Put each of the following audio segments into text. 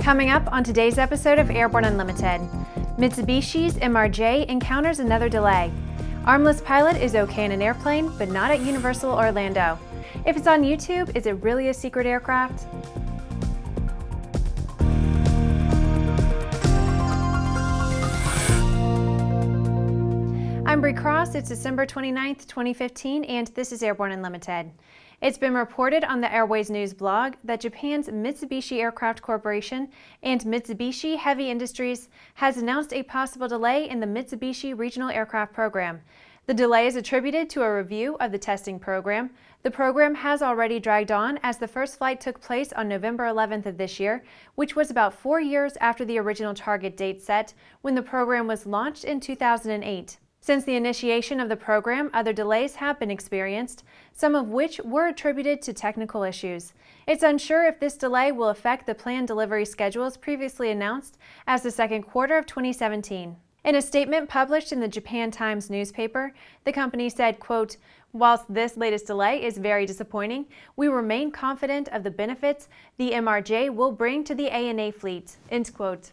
Coming up on today's episode of Airborne Unlimited, Mitsubishi's MRJ encounters another delay. Armless pilot is okay in an airplane, but not at Universal Orlando. If it's on YouTube, is it really a secret aircraft? I'm Bree Cross. It's December 29th, 2015, and this is Airborne Unlimited. It's been reported on the Airways blog that Japan's Mitsubishi Aircraft Corporation and Mitsubishi Heavy Industries has announced a possible delay in the Mitsubishi Regional Aircraft Program. The delay is attributed to a review of the testing program. The program has already dragged on as the first flight took place on November 11th of this year, which was about 4 years after the original target date set when the program was launched in 2008. Since the initiation of the program, other delays have been experienced, some of which were attributed to technical issues. It's unsure if this delay will affect the planned delivery schedules previously announced as the second quarter of 2017. In a statement published in the Japan Times newspaper, the company said, quote, "Whilst this latest delay is very disappointing, we remain confident of the benefits the MRJ will bring to the ANA fleet," end quote.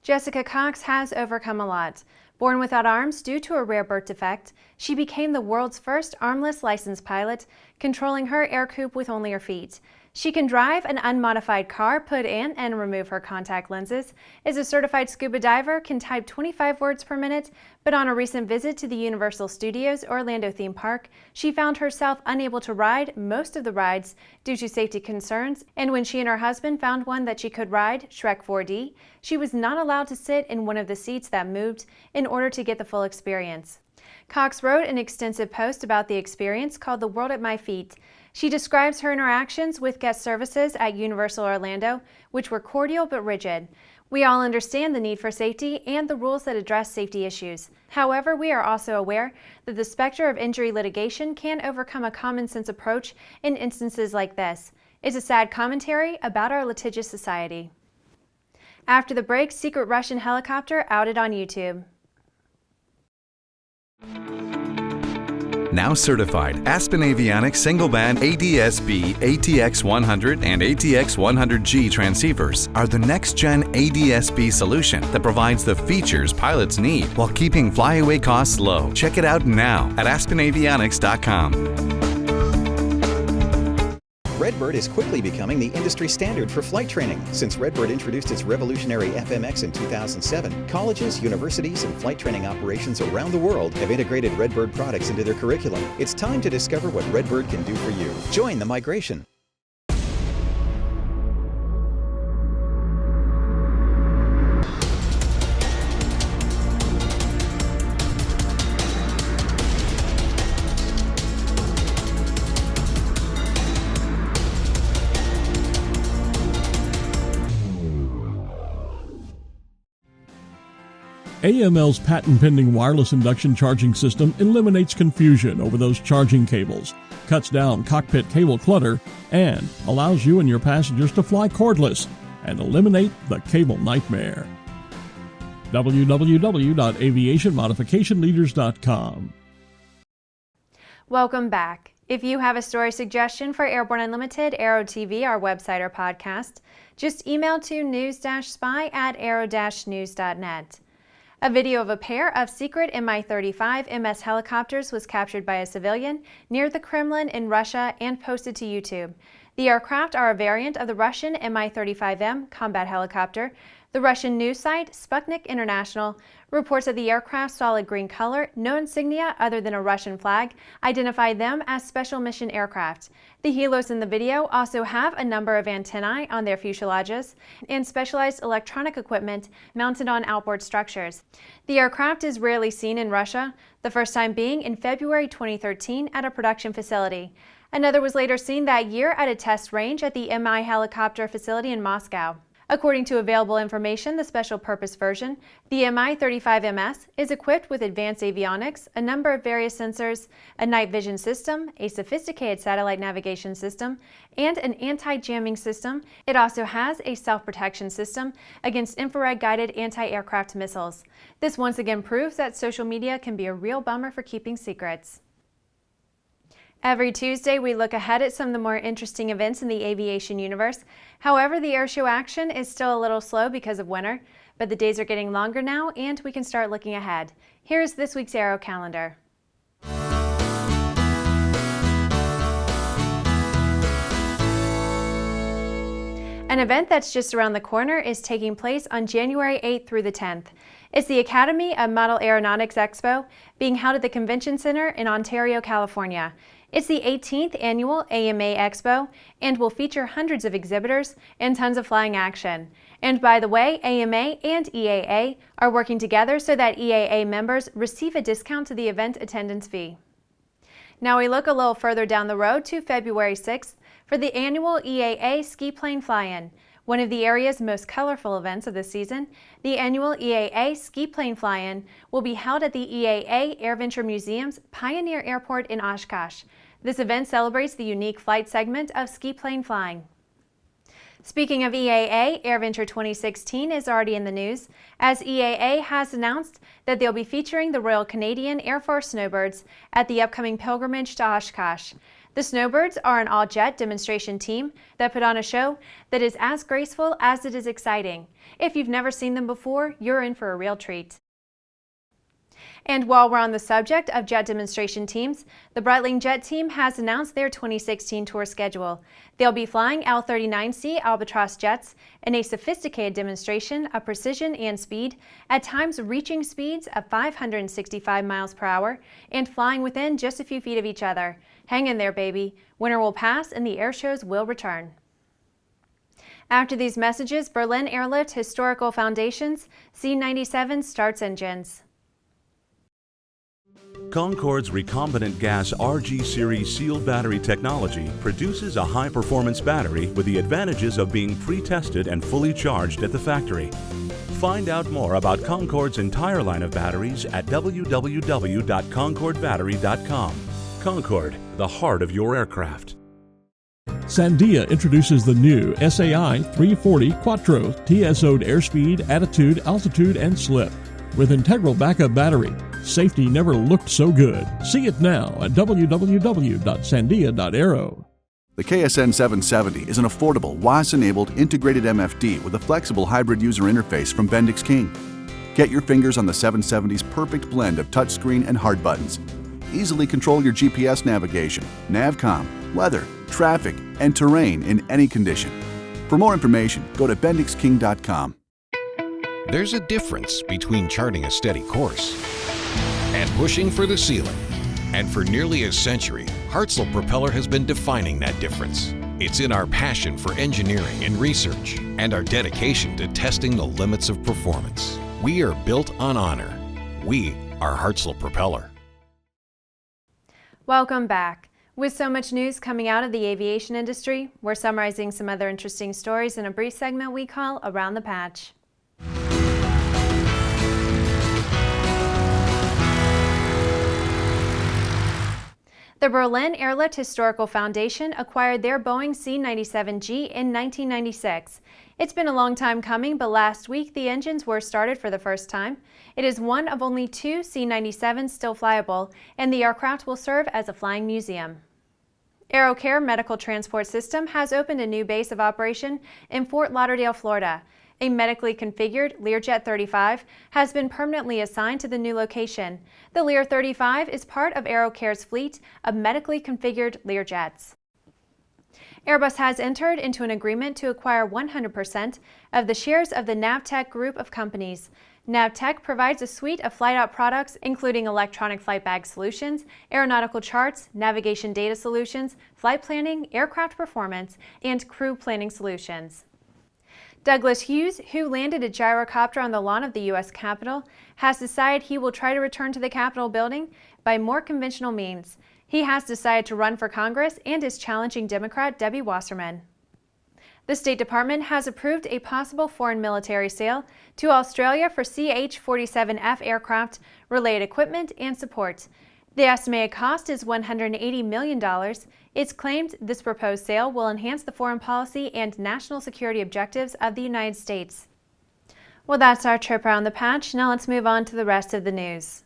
Jessica Cox has overcome a lot. Born without arms due to a rare birth defect, she became the world's first armless licensed pilot, controlling her air coupe with only her feet. She can drive an unmodified car, put in and remove her contact lenses, is a certified scuba diver, can type 25 words per minute, but on a recent visit to the Universal Studios Orlando theme park, she found herself unable to ride most of the rides due to safety concerns, and when she and her husband found one that she could ride, Shrek 4D, she was not allowed to sit in one of the seats that moved in order to get the full experience. Cox wrote an extensive post about the experience called "The World at My Feet." She describes her interactions with guest services at Universal Orlando, which were cordial but rigid. "We all understand the need for safety and the rules that address safety issues. However, we are also aware that the specter of injury litigation can overcome a common sense approach in instances like this. It's a sad commentary about our litigious society." After the break, secret Russian helicopter outed on YouTube. Now certified, Aspen Avionics single-band ADS-B ATX100 and ATX100G transceivers are the next-gen ADS-B solution that provides the features pilots need while keeping flyaway costs low. Check it out now at aspenavionics.com. Redbird is quickly becoming the industry standard for flight training. Since Redbird introduced its revolutionary FMX in 2007, colleges, universities, and flight training operations around the world have integrated Redbird products into their curriculum. It's time to discover what Redbird can do for you. Join the migration. AML's patent-pending wireless induction charging system eliminates confusion over those charging cables, cuts down cockpit cable clutter, and allows you and your passengers to fly cordless and eliminate the cable nightmare. www.aviationmodificationleaders.com. Welcome back. If you have a story suggestion for Airborne Unlimited, Aero-TV, our website or podcast, just email to news-spy@aero-news.net. A video of a pair of secret Mi-35MS helicopters was captured by a civilian near the Kremlin in Russia and posted to YouTube. The aircraft are a variant of the Russian Mi-35M combat helicopter. The Russian news site Sputnik International reports that the aircraft's solid green color, no insignia other than a Russian flag, identify them as special mission aircraft. The helos in the video also have a number of antennae on their fuselages and specialized electronic equipment mounted on outboard structures. The aircraft is rarely seen in Russia, the first time being in February 2013 at a production facility. Another was later seen that year at a test range at the Mi helicopter facility in Moscow. According to available information, the special purpose version, the Mi-35MS, is equipped with advanced avionics, a number of various sensors, a night vision system, a sophisticated satellite navigation system, and an anti-jamming system. It also has a self-protection system against infrared-guided anti-aircraft missiles. This once again proves that social media can be a real bummer for keeping secrets. Every Tuesday, we look ahead at some of the more interesting events in the aviation universe. However, the airshow action is still a little slow because of winter, but the days are getting longer now and we can start looking ahead. Here's this week's Aero Calendar. An event that's just around the corner is taking place on January 8th through the 10th. It's the Academy of Model Aeronautics Expo, being held at the Convention Center in Ontario, California. It's the 18th annual AMA Expo and will feature hundreds of exhibitors and tons of flying action. And by the way, AMA and EAA are working together so that EAA members receive a discount to the event attendance fee. Now we look a little further down the road to February 6th for the annual EAA Ski Plane Fly-In. One of the area's most colorful events of the season, the annual EAA Ski Plane Fly-In will be held at the EAA AirVenture Museum's Pioneer Airport in Oshkosh. This event celebrates the unique flight segment of ski plane flying. Speaking of EAA, AirVenture 2016 is already in the news, as EAA has announced that they'll be featuring the Royal Canadian Air Force Snowbirds at the upcoming pilgrimage to Oshkosh. The Snowbirds are an all-jet demonstration team that put on a show that is as graceful as it is exciting. If you've never seen them before, you're in for a real treat. And while we're on the subject of jet demonstration teams, the Breitling Jet Team has announced their 2016 tour schedule. They'll be flying L-39C Albatross jets in a sophisticated demonstration of precision and speed, at times reaching speeds of 565 miles per hour and flying within just a few feet of each other. Hang in there, baby. Winter will pass and the air shows will return. After these messages, Berlin Airlift Historical Foundation's C-97 starts engines. Concorde's recombinant gas RG series sealed battery technology produces a high-performance battery with the advantages of being pre-tested and fully charged at the factory. Find out more about Concorde's entire line of batteries at www.concordebattery.com. Concorde, the heart of your aircraft. Sandia introduces the new SAI 340 Quattro TSO'd airspeed, attitude, altitude, and slip. With integral backup battery, safety never looked so good. See it now at www.sandia.aero. The KSN 770 is an affordable, WAS-enabled integrated MFD with a flexible hybrid user interface from Bendix King. Get your fingers on the 770's perfect blend of touchscreen and hard buttons. Easily control your GPS navigation, Navcom, weather, traffic, and terrain in any condition. For more information, go to bendixking.com. There's a difference between charting a steady course and pushing for the ceiling. And for nearly a century, Hartzell Propeller has been defining that difference. It's in our passion for engineering and research and our dedication to testing the limits of performance. We are built on honor. We are Hartzell Propeller. Welcome back. With so much news coming out of the aviation industry, we're summarizing some other interesting stories in a brief segment we call Around the Patch. The Berlin Airlift Historical Foundation acquired their Boeing C-97G in 1996. It's been a long time coming, but last week the engines were started for the first time. It is one of only two C-97s still flyable, and the aircraft will serve as a flying museum. AeroCare Medical Transport System has opened a new base of operation in Fort Lauderdale, Florida. A medically configured Learjet 35 has been permanently assigned to the new location. The Lear 35 is part of AeroCare's fleet of medically configured Learjets. Airbus has entered into an agreement to acquire 100% of the shares of the Navtech group of companies. Navtech provides a suite of flight-out products including electronic flight bag solutions, aeronautical charts, navigation data solutions, flight planning, aircraft performance, and crew planning solutions. Douglas Hughes, who landed a gyrocopter on the lawn of the U.S. Capitol, has decided he will try to return to the Capitol building by more conventional means. He has decided to run for Congress and is challenging Democrat Debbie Wasserman. The State Department has approved a possible foreign military sale to Australia for CH-47F aircraft, related equipment, and support. The estimated cost is $180 million. It's claimed this proposed sale will enhance the foreign policy and national security objectives of the United States. Well, that's our trip around the patch. Now let's move on to the rest of the news.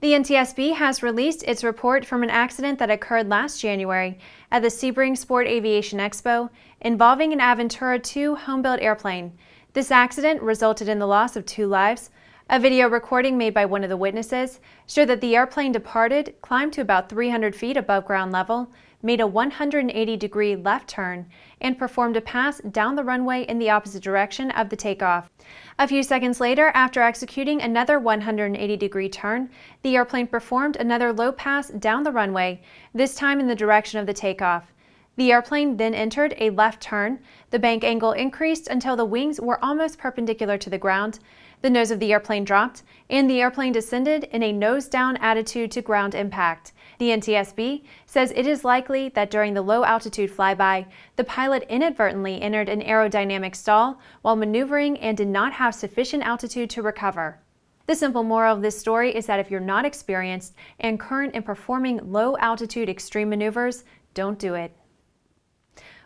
The NTSB has released its report from an accident that occurred last January at the Sebring Sport Aviation Expo involving an Aventura II home-built airplane. This accident resulted in the loss of 2 lives. A video recording made by one of the witnesses showed that the airplane departed, climbed to about 300 feet above ground level, made a 180-degree left turn, and performed a pass down the runway in the opposite direction of the takeoff. A few seconds later, after executing another 180-degree turn, the airplane performed another low pass down the runway, this time in the direction of the takeoff. The airplane then entered a left turn. The bank angle increased until the wings were almost perpendicular to the ground. The nose of the airplane dropped, and the airplane descended in a nose-down attitude to ground impact. The NTSB says it is likely that during the low-altitude flyby, the pilot inadvertently entered an aerodynamic stall while maneuvering and did not have sufficient altitude to recover. The simple moral of this story is that if you're not experienced and current in performing low-altitude extreme maneuvers, don't do it.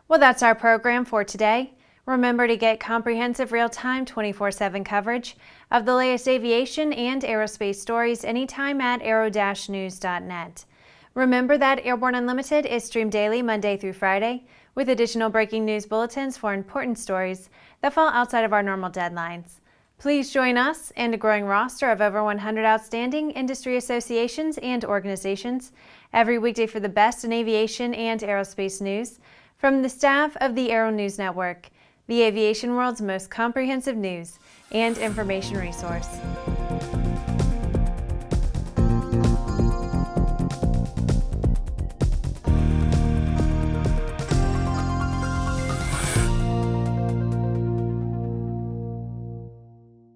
Well, that's our program for today. Remember to get comprehensive real-time 24/7 coverage of the latest aviation and aerospace stories anytime at aero-news.net. Remember that Airborne Unlimited is streamed daily Monday through Friday with additional breaking news bulletins for important stories that fall outside of our normal deadlines. Please join us and a growing roster of over 100 outstanding industry associations and organizations every weekday for the best in aviation and aerospace news from the staff of the Aero-News Network, the aviation world's most comprehensive news and information resource.